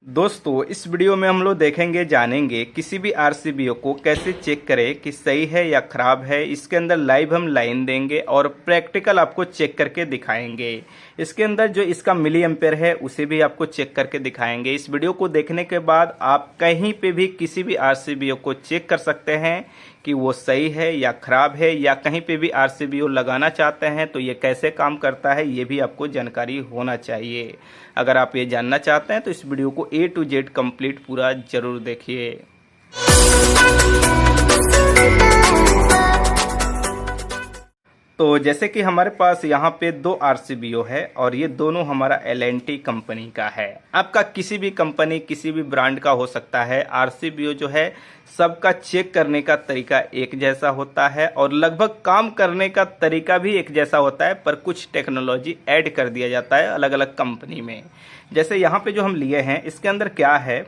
दोस्तों इस वीडियो में हम लोग देखेंगे जानेंगे किसी भी आरसीबीओ को कैसे चेक करें कि सही है या खराब है। इसके अंदर लाइव हम लाइन देंगे और प्रैक्टिकल आपको चेक करके दिखाएंगे। इसके अंदर जो इसका मिली एम्पेयर है उसे भी आपको चेक करके दिखाएंगे। इस वीडियो को देखने के बाद आप कहीं पे भी किसी भी आरसीबीओ को चेक कर सकते हैं कि वो सही है या खराब है, या कहीं पे भी आरसीबीओ लगाना चाहते हैं तो ये कैसे काम करता है ये भी आपको जानकारी होना चाहिए। अगर आप ये जानना चाहते हैं तो इस वीडियो को A to Z कंप्लीट पूरा जरूर देखिए। तो जैसे कि हमारे पास यहाँ पे दो आरसीबीओ है और ये दोनों हमारा L&T कंपनी का है। आपका किसी भी कंपनी किसी भी ब्रांड का हो सकता है। आरसीबीओ जो है सबका चेक करने का तरीका एक जैसा होता है और लगभग काम करने का तरीका भी एक जैसा होता है, पर कुछ टेक्नोलॉजी ऐड कर दिया जाता है अलग अलग कंपनी में। जैसे यहाँ पे जो हम लिए हैं इसके अंदर क्या है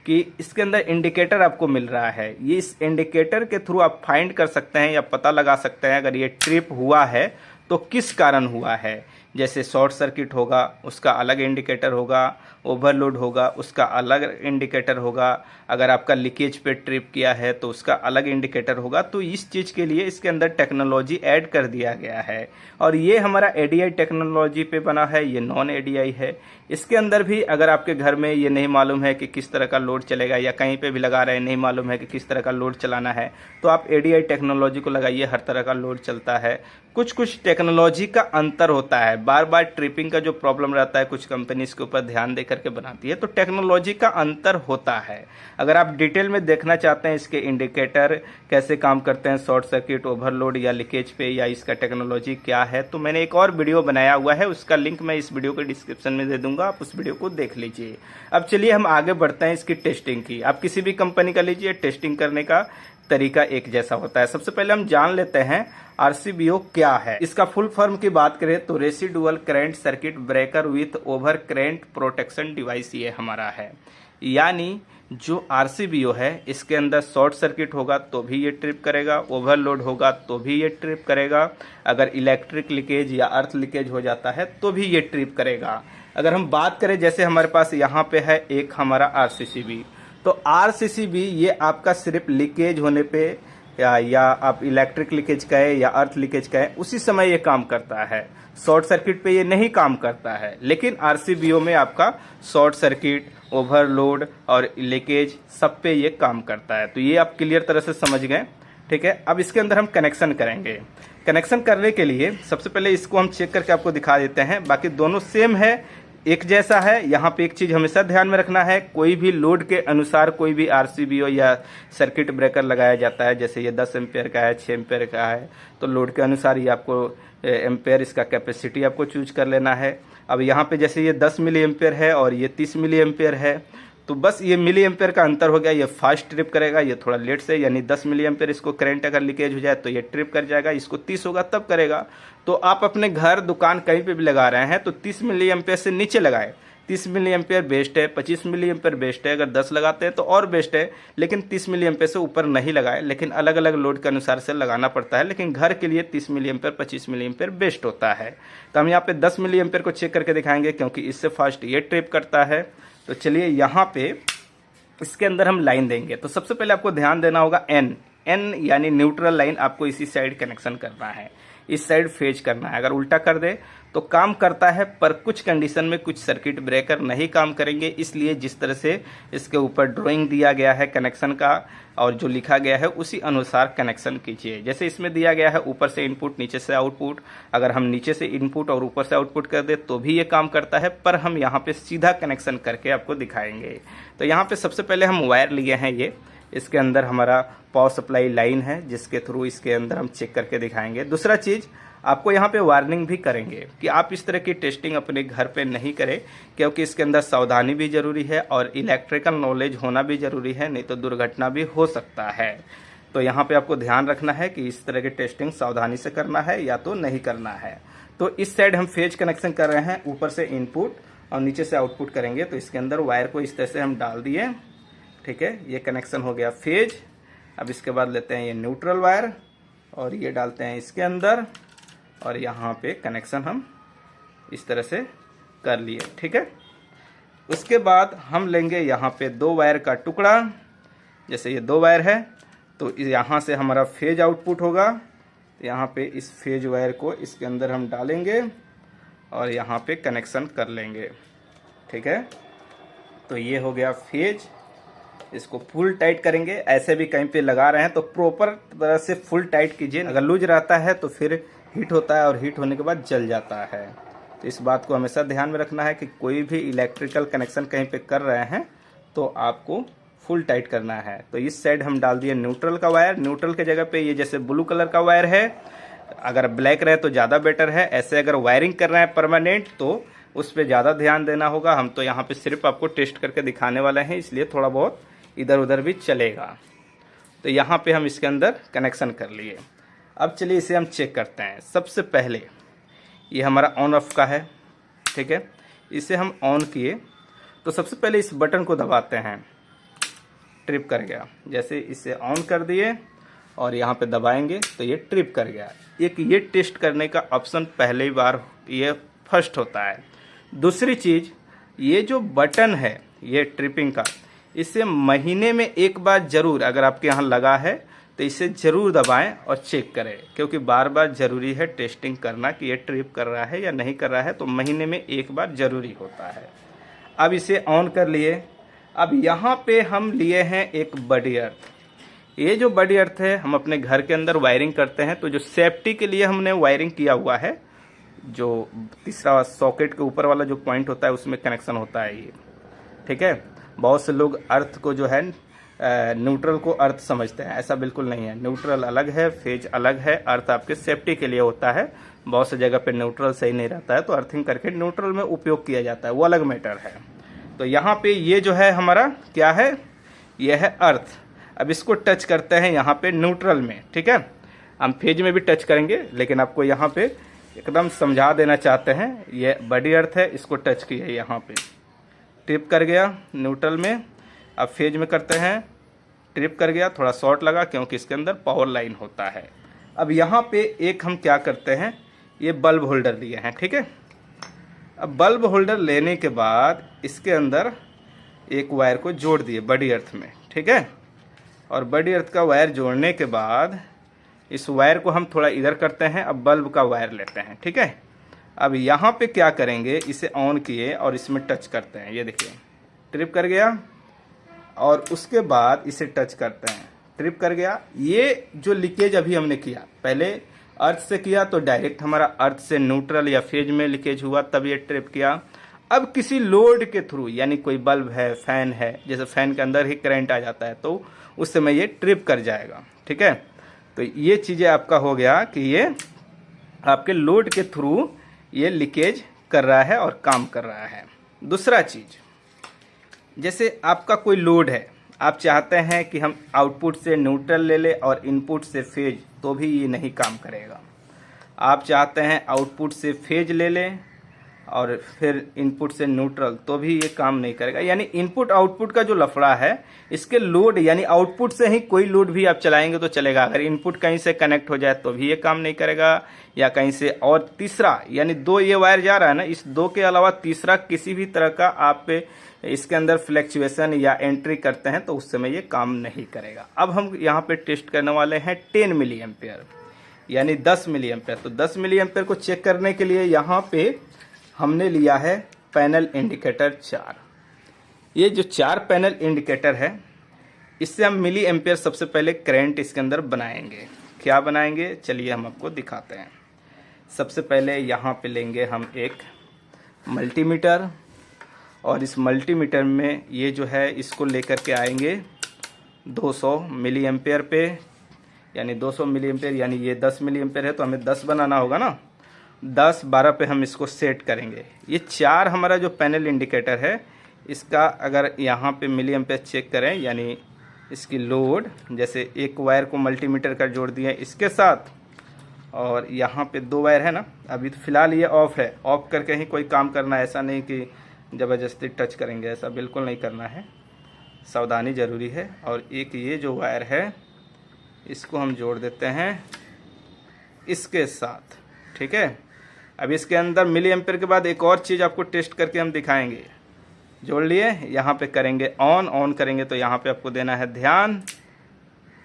कि इसके अंदर इंडिकेटर आपको मिल रहा है। ये इस इंडिकेटर के थ्रू आप फाइंड कर सकते हैं या पता लगा सकते हैं अगर ये ट्रिप हुआ है तो किस कारण हुआ है। जैसे शॉर्ट सर्किट होगा उसका अलग इंडिकेटर होगा, ओवरलोड होगा उसका अलग इंडिकेटर होगा, अगर आपका लीकेज पे ट्रिप किया है तो उसका अलग इंडिकेटर होगा। तो इस चीज़ के लिए इसके अंदर टेक्नोलॉजी ऐड कर दिया गया है और ये हमारा एडीआई टेक्नोलॉजी पे बना है, ये नॉन एडीआई है। इसके अंदर भी अगर आपके घर में ये नहीं मालूम है कि किस तरह का लोड चलेगा या कहीं पे भी लगा रहे हैं नहीं मालूम है कि किस तरह का लोड चलाना है तो आप एडीआई टेक्नोलॉजी को लगाइए, हर तरह का लोड चलता है। कुछ कुछ टेक्नोलॉजी का अंतर होता है, बार बार ट्रिपिंग का जो प्रॉब्लम रहता है कुछ कंपनी इसके ऊपर ध्यान दे करके बनाती है, तो टेक्नोलॉजी का अंतर होता है। अगर आप डिटेल में देखना चाहते हैं इसके इंडिकेटर कैसे काम करते हैं, शॉर्ट सर्किट, ओवरलोड या लीकेज पे, या इसका टेक्नोलॉजी क्या है, तो मैंने एक और वीडियो बनाया हुआ है, उसका लिंक मैं इस वीडियो के डिस्क्रिप्शन में दे दूंगा, आप उस वीडियो को देख लीजिए। अब चलिए हम आगे बढ़ते हैं इसकी टेस्टिंग की। आप किसी भी कंपनी का लीजिए, टेस्टिंग करने का तरीका एक जैसा होता है। सबसे पहले हम जान लेते हैं आरसीबीओ क्या है। इसका फुल फॉर्म की बात करें तो residual current circuit breaker with over current protection device ये हमारा है। यानी जो आरसीबीओ है इसके अंदर शॉर्ट सर्किट होगा तो भी ये ट्रिप करेगा, ओवरलोड होगा तो भी ये ट्रिप करेगा, अगर इलेक्ट्रिक लीकेज या अर्थ लीकेज हो जाता है तो भी ये ट्रिप करेगा। अगर हम बात करें जैसे हमारे पास यहाँ पे है एक हमारा आरसीसीबी, तो आरसीसीबी ये आपका सिर्फ लीकेज होने पे या आप इलेक्ट्रिक लीकेज कहें या अर्थ लीकेज कहें उसी समय ये काम करता है। शॉर्ट सर्किट पे ये नहीं काम करता है, लेकिन आरसीबीओ में आपका शॉर्ट सर्किट, ओवरलोड और लीकेज सब पे ये काम करता है। तो ये आप क्लियर तरह से समझ गए, ठीक है। अब इसके अंदर हम कनेक्शन करेंगे। कनेक्शन करने के लिए सबसे पहले इसको हम चेक करके आपको दिखा देते हैं। बाकी दोनों सेम है, एक जैसा है। यहाँ पे एक चीज हमेशा ध्यान में रखना है, कोई भी लोड के अनुसार कोई भी आरसीबीओ या सर्किट ब्रेकर लगाया जाता है। जैसे ये 10 एम्पेयर का है, 6 एम्पेयर का है, तो लोड के अनुसार ये आपको एम्पेयर इसका कैपेसिटी आपको चूज कर लेना है। अब यहाँ पे जैसे ये 10 मिली एम्पेयर है और ये 30 मिली एम्पेयर है, तो बस ये मिली एम्पेयर का अंतर हो गया। ये फास्ट ट्रिप करेगा, ये थोड़ा लेट से, यानी 10 मिली एम्पेयर इसको करंट अगर लीकेज हो जाए तो ये ट्रिप कर जाएगा, इसको 30 होगा तब करेगा। तो आप अपने घर दुकान कहीं पे भी लगा रहे हैं तो 30 मिली एम्पेयर से नीचे लगाए। 30 मिली एम्पेयर बेस्ट है, 25 मिली एम्पेयर बेस्ट है, अगर 10 लगाते हैं तो और बेस्ट है, लेकिन 30 मिली एम्पेयर से ऊपर नहीं लगाए। लेकिन अलग अलग लोड के अनुसार से लगाना पड़ता है, लेकिन घर के लिए 30 milli ampere 25 milli ampere best होता है। तो हम यहाँ पे 10 मिली एम्पेयर को चेक करके दिखाएंगे क्योंकि इससे फास्ट ये ट्रिप करता है। तो चलिए यहाँ पे इसके अंदर हम लाइन देंगे। तो सबसे पहले आपको ध्यान देना होगा एन यानी न्यूट्रल लाइन आपको इसी साइड कनेक्शन करना है, इस साइड फेज करना है। अगर उल्टा कर दे तो काम करता है, पर कुछ कंडीशन में कुछ सर्किट ब्रेकर नहीं काम करेंगे। इसलिए जिस तरह से इसके ऊपर ड्राइंग दिया गया है कनेक्शन का और जो लिखा गया है उसी अनुसार कनेक्शन कीजिए। जैसे इसमें दिया गया है ऊपर से इनपुट नीचे से आउटपुट, अगर हम नीचे से इनपुट और ऊपर से आउटपुट कर दे तो भी ये काम करता है, पर हम यहाँ पे सीधा कनेक्शन करके आपको दिखाएंगे। तो यहाँ पे सबसे पहले हम वायर लिए हैं, ये इसके अंदर हमारा पावर सप्लाई लाइन है जिसके थ्रू इसके अंदर हम चेक करके दिखाएंगे। दूसरा चीज आपको यहाँ पे वार्निंग भी करेंगे कि आप इस तरह की टेस्टिंग अपने घर पे नहीं करें, क्योंकि इसके अंदर सावधानी भी जरूरी है और इलेक्ट्रिकल नॉलेज होना भी जरूरी है, नहीं तो दुर्घटना भी हो सकता है। तो यहाँ पे आपको ध्यान रखना है कि इस तरह की टेस्टिंग सावधानी से करना है या तो नहीं करना है। तो इस साइड हम फेज कनेक्शन कर रहे हैं, ऊपर से इनपुट और नीचे से आउटपुट करेंगे। तो इसके अंदर वायर को इस तरह से हम डाल दिए, ठीक है। ये कनेक्शन हो गया फेज। अब इसके बाद लेते हैं ये न्यूट्रल वायर और ये डालते हैं इसके अंदर और यहाँ पे कनेक्शन हम इस तरह से कर लिए, ठीक है। उसके बाद हम लेंगे यहाँ पे 2 वायर का टुकड़ा। जैसे ये 2 वायर है तो यहाँ से हमारा फेज आउटपुट होगा। तो यहाँ पे इस फेज वायर को इसके अंदर हम डालेंगे और यहाँ पे कनेक्शन कर लेंगे। ठीक है, तो ये हो गया फेज। इसको फुल टाइट करेंगे। ऐसे भी कहीं पे लगा रहे हैं तो प्रॉपर तरह से फुल टाइट कीजिए। अगर लूज रहता है तो फिर हीट होता है और हीट होने के बाद जल जाता है। तो इस बात को हमेशा ध्यान में रखना है कि कोई भी इलेक्ट्रिकल कनेक्शन कहीं पे कर रहे हैं तो आपको फुल टाइट करना है। तो इस साइड हम डाल दिए न्यूट्रल का वायर। न्यूट्रल के जगह पे ये जैसे ब्लू कलर का वायर है, अगर ब्लैक रहे तो ज़्यादा बेटर है। ऐसे अगर वायरिंग कर रहे हैं परमानेंट तो उस पर ज़्यादा ध्यान देना होगा। हम तो यहाँ पे सिर्फ आपको टेस्ट करके दिखाने वाले हैं, इसलिए थोड़ा बहुत इधर उधर भी चलेगा। तो यहाँ पे हम इसके अंदर कनेक्शन कर लिए। अब चलिए इसे हम चेक करते हैं। सबसे पहले ये हमारा ऑन ऑफ का है। ठीक है, इसे हम ऑन किए तो सबसे पहले इस बटन को दबाते हैं। ट्रिप कर गया। जैसे इसे ऑन कर दिए और यहाँ पे दबाएंगे तो ये ट्रिप कर गया। एक ये टेस्ट करने का ऑप्शन पहली बार ये फर्स्ट होता है। दूसरी चीज़, ये जो बटन है ये ट्रिपिंग का, इसे महीने में एक बार ज़रूर, अगर आपके यहाँ लगा है तो इसे ज़रूर दबाएं और चेक करें, क्योंकि बार बार ज़रूरी है टेस्टिंग करना कि ये ट्रिप कर रहा है या नहीं कर रहा है। तो महीने में एक बार ज़रूरी होता है। अब इसे ऑन कर लिए। अब यहाँ पे हम लिए हैं एक बडी अर्थ। ये जो बडी अर्थ है हम अपने घर के अंदर वायरिंग करते हैं, तो जो सेफ्टी के लिए हमने वायरिंग किया हुआ है, जो तीसरा सॉकेट के ऊपर वाला जो पॉइंट होता है उसमें कनेक्शन होता है ये। ठीक है, बहुत से लोग अर्थ को जो है न्यूट्रल को अर्थ समझते हैं, ऐसा बिल्कुल नहीं है। न्यूट्रल अलग है, फेज अलग है। अर्थ आपके सेफ्टी के लिए होता है। बहुत से जगह पे न्यूट्रल सही नहीं रहता है तो अर्थिंग करके न्यूट्रल में उपयोग किया जाता है, वो अलग मैटर है। तो यहाँ पे ये जो है हमारा क्या है, ये है अर्थ। अब इसको टच करते हैं यहाँ पे न्यूट्रल में। ठीक है, हम फेज में भी टच करेंगे लेकिन आपको यहाँ पे एकदम समझा देना चाहते हैं। ये बडी अर्थ है, इसको टच किए यहाँ पे, ट्रिप कर गया न्यूट्रल में। अब फेज में करते हैं, ट्रिप कर गया, थोड़ा शॉर्ट लगा क्योंकि इसके अंदर पावर लाइन होता है। अब यहाँ पे एक हम क्या करते हैं, ये बल्ब होल्डर लिए हैं। ठीक है, अब बल्ब होल्डर लेने के बाद इसके अंदर एक वायर को जोड़ दिए बडी अर्थ में। ठीक है, और बडी अर्थ का वायर जोड़ने के बाद इस वायर को हम थोड़ा इधर करते हैं। अब बल्ब का वायर लेते हैं। ठीक है, अब यहाँ पे क्या करेंगे, इसे ऑन किए और इसमें टच करते हैं। ये देखिए ट्रिप कर गया और उसके बाद इसे टच करते हैं, ट्रिप कर गया। ये जो लीकेज अभी हमने किया, पहले अर्थ से किया तो डायरेक्ट हमारा अर्थ से न्यूट्रल या फेज में लीकेज हुआ, तब ये ट्रिप किया। अब किसी लोड के थ्रू, यानी कोई बल्ब है, फैन है, जैसे फैन के अंदर ही करंट आ जाता है तो उस समय ये ट्रिप कर जाएगा। ठीक है, तो ये चीज़ें आपका हो गया कि ये आपके लोड के थ्रू ये लीकेज कर रहा है और काम कर रहा है। दूसरा चीज़, जैसे आपका कोई लोड है, आप चाहते हैं कि हम आउटपुट से न्यूट्रल ले लें और इनपुट से फेज, तो भी ये नहीं काम करेगा। आप चाहते हैं आउटपुट से फेज ले लें और फिर इनपुट से न्यूट्रल, तो भी ये काम नहीं करेगा। यानी इनपुट आउटपुट का जो लफड़ा है, इसके लोड यानी आउटपुट से ही कोई लोड भी आप चलाएंगे तो चलेगा। अगर इनपुट कहीं से कनेक्ट हो जाए तो भी ये काम नहीं करेगा, या कहीं से। और तीसरा, यानी 2 ये वायर जा रहा है ना, इस 2 के अलावा तीसरा किसी भी तरह का आप इसके अंदर फ्लैक्चुएशन या एंट्री करते हैं तो उस समय ये काम नहीं करेगा। अब हम यहाँ पे टेस्ट करने वाले हैं 10 मिली एम्पेयर, यानी 10 मिली एम्पेयर। तो 10 मिली एम्पेयर को चेक करने के लिए यहाँ पे हमने लिया है पैनल इंडिकेटर 4। ये जो 4 पैनल इंडिकेटर है, इससे हम मिली एम्पेयर सबसे पहले करंट इसके अंदर बनाएंगे। क्या बनाएंगे, चलिए हम आपको दिखाते हैं। सबसे पहले यहाँ पे लेंगे हम एक मल्टीमीटर, और इस मल्टीमीटर में ये जो है इसको लेकर के आएंगे 200 मिली एम्पेयर पे, यानी 200 मिली एम्पेयर, यानी ये 10 मिली एम्पेयर है तो हमें 10 बनाना होगा ना। 10 12 पे हम इसको सेट करेंगे। ये 4 हमारा जो पैनल इंडिकेटर है, इसका अगर यहाँ पे मिली एम्पेयर चेक करें, यानी इसकी लोड, जैसे एक वायर को मल्टीमीटर का जोड़ दिया इसके साथ, और यहाँ पे 2 वायर है ना। अभी तो फिलहाल ये ऑफ है, ऑफ करके ही कोई काम करना है, ऐसा नहीं कि ज़बरदस्ती टच करेंगे, ऐसा बिल्कुल नहीं करना है, सावधानी ज़रूरी है। और एक ये जो वायर है इसको हम जोड़ देते हैं इसके साथ। ठीक है, अब इसके अंदर मिली एम्पेयर के बाद एक और चीज़ आपको टेस्ट करके हम दिखाएंगे। जोड़ लिए। यहाँ पे करेंगे ऑन करेंगे तो यहाँ पे आपको देना है ध्यान।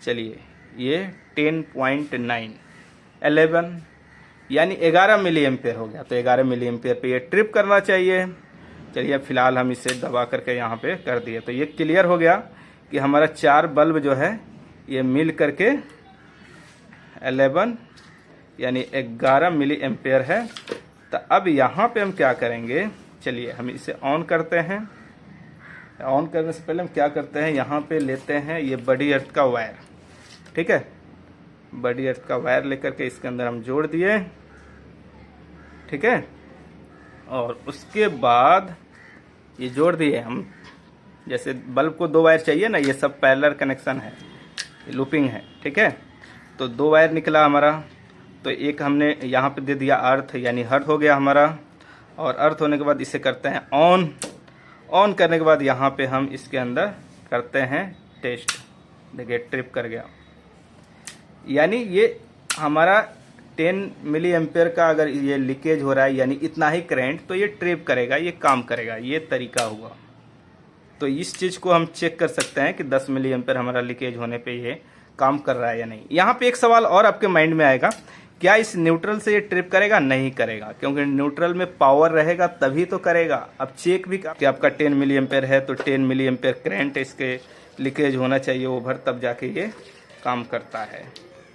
चलिए ये 10.9 11 यानी 11 मिली एम्पेयर हो गया। तो 11 मिली एम्पेयर पे ये ट्रिप करना चाहिए। चलिए फिलहाल हम इसे दबा करके यहाँ पे कर दिए। तो ये क्लियर हो गया कि हमारा 4 बल्ब जो है ये मिल करके 11 यानी 11 मिली एम्पेयर है। तो अब यहाँ पे हम क्या करेंगे, चलिए हम इसे ऑन करते हैं। ऑन करने से पहले हम क्या करते हैं, यहाँ पे लेते हैं ये बड़ी अर्थ का वायर, ठीक है। बड़ी अर्थ का वायर लेकर के इसके अंदर हम जोड़ दिए, ठीक है। और उसके बाद ये जोड़ दिए हम, जैसे बल्ब को 2 वायर चाहिए ना, ये सब पैरेलल कनेक्शन है, लूपिंग है, ठीक है। तो 2 वायर निकला हमारा। तो एक हमने यहाँ पे दे दिया अर्थ, यानी हर्ट हो गया हमारा। और अर्थ होने के बाद इसे करते हैं ऑन। ऑन करने के बाद यहाँ पे हम इसके अंदर करते हैं टेस्ट। देखिए ट्रिप कर गया, यानी ये हमारा 10 मिली एम्पेयर का अगर ये लीकेज हो रहा है, यानी इतना ही करंट, तो ये ट्रिप करेगा, ये काम करेगा। ये तरीका हुआ। तो इस चीज़ को हम चेक कर सकते हैं कि 10 मिली एम्पेयर हमारा लीकेज होने पे ये काम कर रहा है या नहीं। यहाँ पे एक सवाल और आपके माइंड में आएगा, क्या इस न्यूट्रल से ये ट्रिप करेगा? नहीं करेगा, क्योंकि न्यूट्रल में पावर रहेगा तभी तो करेगा। अब चेक भी कि आपका 10 मिली एम्पेयर है तो 10 मिली एम्पेयर करंट इसके लीकेज होना चाहिए ओवर, तब जाके ये काम करता है।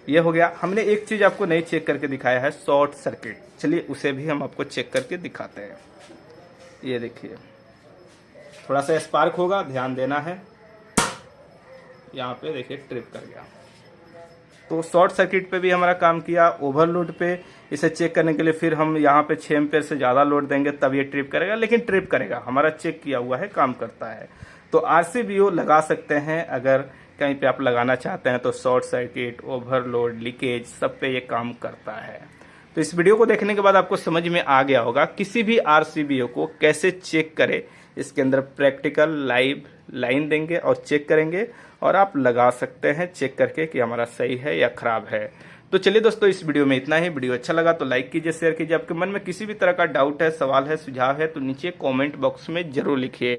ये हो गया। हमने एक चीज़ आपको नहीं चेक करके दिखाया है, शॉर्ट सर्किट। चलिए उसे भी हम आपको चेक करके दिखाते हैं। ये देखिए थोड़ा सा स्पार्क होगा, ध्यान देना है। यहाँ पे देखिए ट्रिप कर गया। तो शॉर्ट सर्किट पे भी हमारा काम किया। ओवरलोड पे इसे चेक करने के लिए फिर हम यहाँ पे 6 एम्पेयर से ज़्यादा लोड देंगे तब ये ट्रिप करेगा, लेकिन ट्रिप करेगा, हमारा चेक किया हुआ है, काम करता है। तो RCBO लगा सकते हैं अगर कहीं पे आप लगाना चाहते हैं। तो शॉर्ट सर्किट, ओवरलोड, लीकेज सब पे ये काम करता है। तो इस वीडियो को देखने के बाद आपको समझ में आ गया होगा किसी भी RCBO को कैसे चेक करें। इसके अंदर प्रैक्टिकल लाइव लाइन देंगे और चेक करेंगे, और आप लगा सकते हैं चेक करके कि हमारा सही है या खराब है। तो चलिए दोस्तों इस वीडियो में इतना ही। वीडियो अच्छा लगा तो लाइक कीजिए, शेयर कीजिए। आपके मन में किसी भी तरह का डाउट है, सवाल है, सुझाव है तो नीचे कमेंट बॉक्स में जरूर लिखिए।